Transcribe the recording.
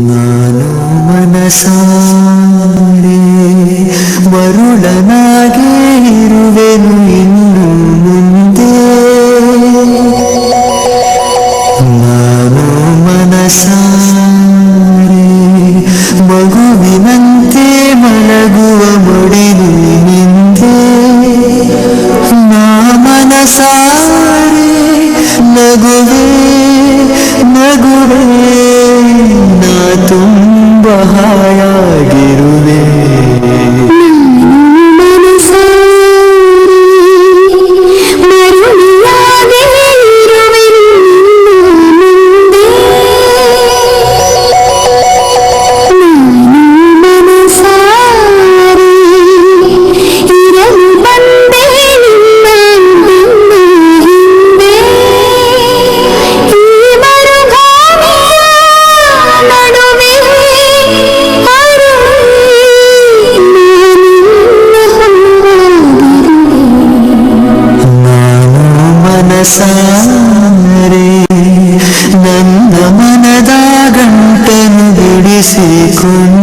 ನಾನು ಮನಸಾರೆ ಮರುಳನಾಗೆ ಇರುವೆನು ಇನ್ನು ಮುಂದೆ. ನಾನು ಮನಸಾರೆ ಮಗುವಿನಂತೆ ಮಲಗುವ ಮಡಿಲು ನಿಂದೆ. ನಾ ಮನಸಾರೆ ನಗುವೆ ನಗುವೆ ನಾ ತುಂಬ ಹಾಯಾಗಿರುವೆ. ಮನಸಾರೆ ನನ್ನ ಮನದ ಗಂಟನ್ನು ಬಿಡಿಸಿಕೊಂಡು